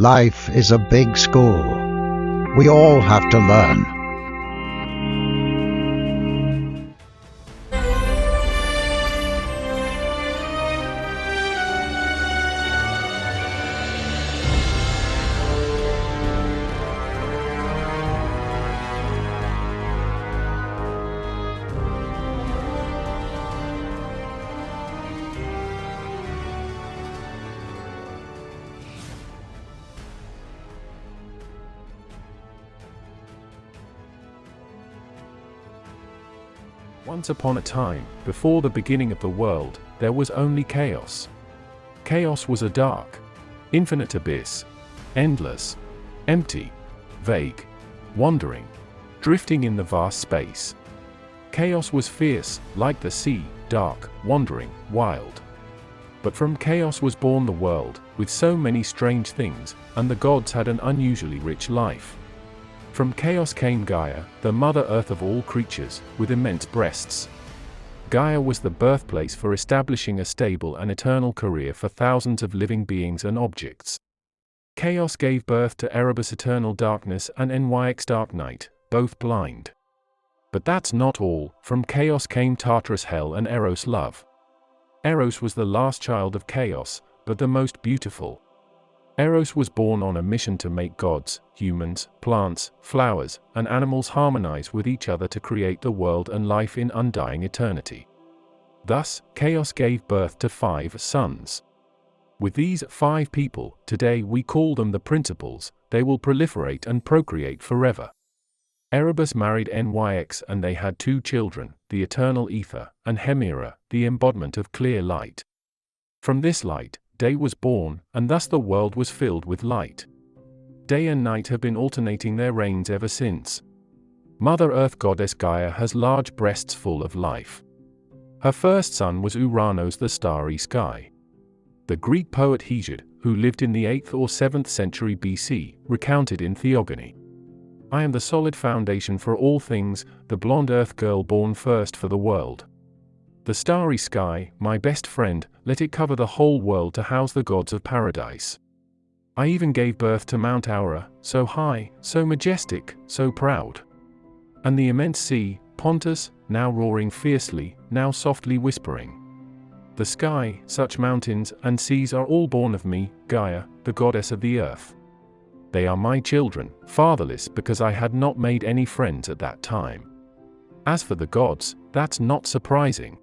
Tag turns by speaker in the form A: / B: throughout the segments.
A: Life is a big school. We all have to learn.
B: Once upon a time, before the beginning of the world, there was only chaos. Chaos was a dark, infinite abyss, endless, empty, vague, wandering, drifting in the vast space. Chaos was fierce, like the sea, dark, wandering, wild. But from chaos was born the world, with so many strange things, and the gods had an unusually rich life. From chaos came Gaia, the Mother Earth of all creatures, with immense breasts. Gaia was the birthplace for establishing a stable and eternal career for thousands of living beings and objects. Chaos gave birth to Erebus Eternal Darkness and Nyx Dark Night, both blind. But that's not all. From chaos came Tartarus Hell and Eros Love. Eros was the last child of chaos, but the most beautiful. Eros was born on a mission to make gods, humans, plants, flowers, and animals harmonize with each other to create the world and life in undying eternity. Thus, chaos gave birth to 5 sons. With these 5 people, today we call them the principles, they will proliferate and procreate forever. Erebus married Nyx and they had 2 children, the eternal ether, and Hemera, the embodiment of clear light. From this light, day was born, and thus the world was filled with light. Day and night have been alternating their reigns ever since. Mother Earth goddess Gaia has large breasts full of life. Her first son was Uranus, the starry sky. The Greek poet Hesiod, who lived in the 8th or 7th century BC, recounted in Theogony, "I am the solid foundation for all things, the blonde earth girl born first for the world. The starry sky, my best friend, let it cover the whole world to house the gods of paradise. I even gave birth to Mount Aura, so high, so majestic, so proud. And the immense sea, Pontus, now roaring fiercely, now softly whispering. The sky, such mountains and seas are all born of me, Gaia, the goddess of the earth. They are my children, fatherless because I had not made any friends at that time. As for the gods, that's not surprising.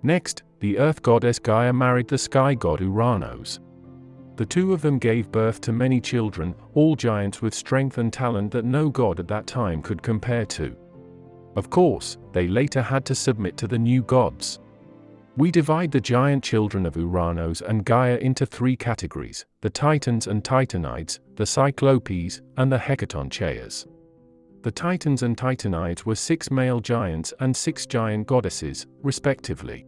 B: Next, the earth goddess Gaia married the sky god Uranus. The 2 of them gave birth to many children, all giants with strength and talent that no god at that time could compare to. Of course, they later had to submit to the new gods. We divide the giant children of Uranus and Gaia into 3 categories, the Titans and Titanides, the Cyclopes, and the Hecatoncheias. The Titans and Titanides were 6 male giants and 6 giant goddesses, respectively.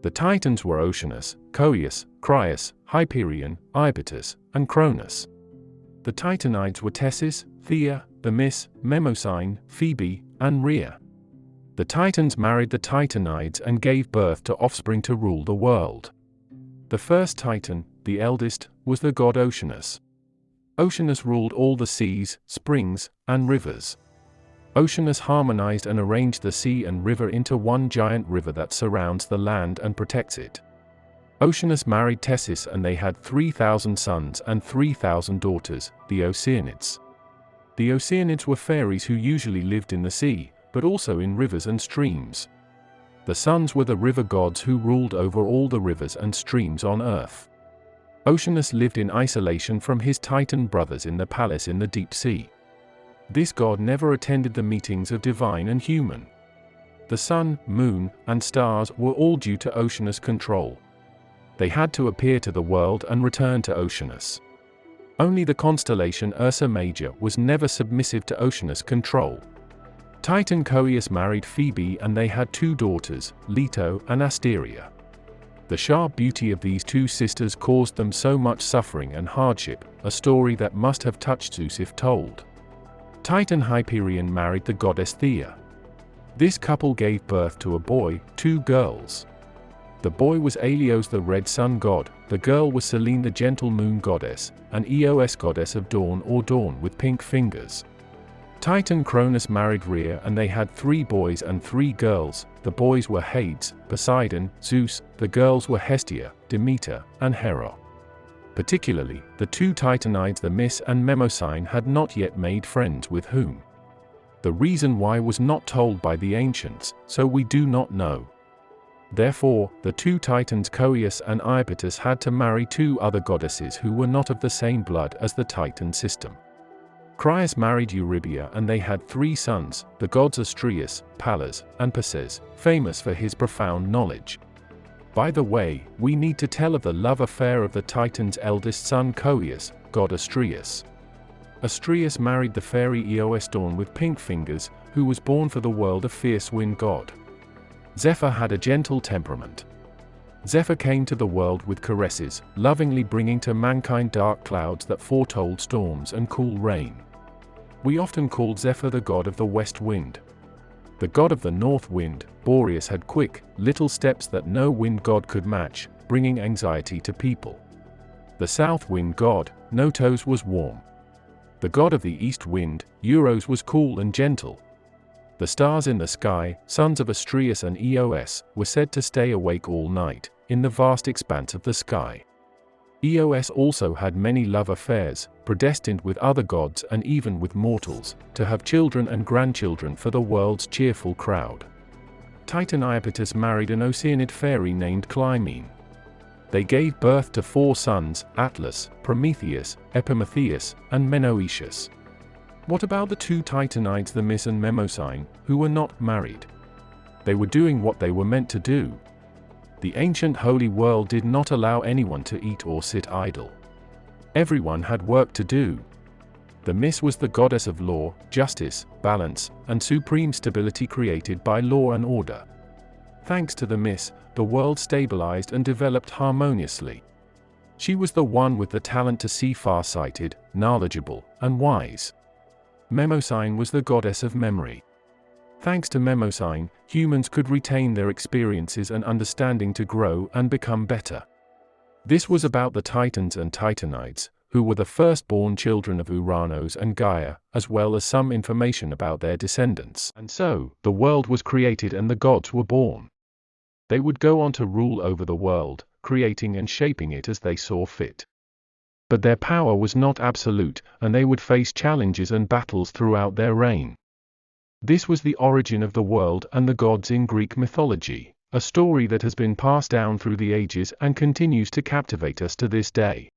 B: The Titans were Oceanus, Coeus, Crius, Hyperion, Iapetus, and Cronus. The Titanides were Tessis, Thea, Themis, Mnemosyne, Phoebe, and Rhea. The Titans married the Titanides and gave birth to offspring to rule the world. The first Titan, the eldest, was the god Oceanus. Oceanus ruled all the seas, springs, and rivers. Oceanus harmonized and arranged the sea and river into one giant river that surrounds the land and protects it. Oceanus married Tessis and they had 3,000 sons and 3,000 daughters, the Oceanids. The Oceanids were fairies who usually lived in the sea, but also in rivers and streams. The sons were the river gods who ruled over all the rivers and streams on earth. Oceanus lived in isolation from his Titan brothers in the palace in the deep sea. This god never attended the meetings of divine and human. The sun, moon, and stars were all due to Oceanus' control. They had to appear to the world and return to Oceanus. Only the constellation Ursa Major was never submissive to Oceanus' control. Titan Coeus married Phoebe and they had 2 daughters, Leto and Asteria. The sharp beauty of these 2 sisters caused them so much suffering and hardship, a story that must have touched Zeus if told. Titan Hyperion married the goddess Thea. This couple gave birth to a boy, 2 girls. The boy was Helios the red sun god, the girl was Selene the gentle moon goddess, and Eos goddess of dawn or dawn with pink fingers. Titan Cronus married Rhea and they had 3 boys and 3 girls. The boys were Hades, Poseidon, Zeus, the girls were Hestia, Demeter, and Hera. Particularly, the 2 Titanides Themis and Mnemosyne had not yet made friends with whom. The reason why was not told by the ancients, so we do not know. Therefore, the 2 Titans Coeus and Iapetus had to marry 2 other goddesses who were not of the same blood as the Titan system. Crius married Eurybia and they had 3 sons, the gods Astraeus, Pallas, and Perses, famous for his profound knowledge. By the way, we need to tell of the love affair of the Titan's eldest son Coeus, god Astraeus. Astraeus married the fairy Eos Dawn with pink fingers, who was born for the world a fierce wind god. Zephyr had a gentle temperament. Zephyr came to the world with caresses, lovingly bringing to mankind dark clouds that foretold storms and cool rain. We often called Zephyr the god of the west wind. The god of the north wind, Boreas, had quick, little steps that no wind god could match, bringing anxiety to people. The south wind god, Notos, was warm. The god of the east wind, Euros, was cool and gentle. The stars in the sky, sons of Astraeus and Eos, were said to stay awake all night, in the vast expanse of the sky. Eos also had many love affairs, predestined with other gods and even with mortals, to have children and grandchildren for the world's cheerful crowd. Titan Iapetus married an Oceanid fairy named Clymene. They gave birth to 4 sons, Atlas, Prometheus, Epimetheus, and Menoetius. What about the 2 Titanides Themis and Mnemosyne, who were not married? They were doing what they were meant to do. The ancient holy world did not allow anyone to eat or sit idle. Everyone had work to do. Themis was the goddess of law, justice, balance, and supreme stability created by law and order. Thanks to Themis, the world stabilized and developed harmoniously. She was the one with the talent to see far-sighted, knowledgeable, and wise. Mnemosyne was the goddess of memory. Thanks to Mnemosyne, humans could retain their experiences and understanding to grow and become better. This was about the Titans and Titanides, who were the firstborn children of Uranus and Gaia, as well as some information about their descendants. And so, the world was created and the gods were born. They would go on to rule over the world, creating and shaping it as they saw fit. But their power was not absolute, and they would face challenges and battles throughout their reign. This was the origin of the world and the gods in Greek mythology, a story that has been passed down through the ages and continues to captivate us to this day.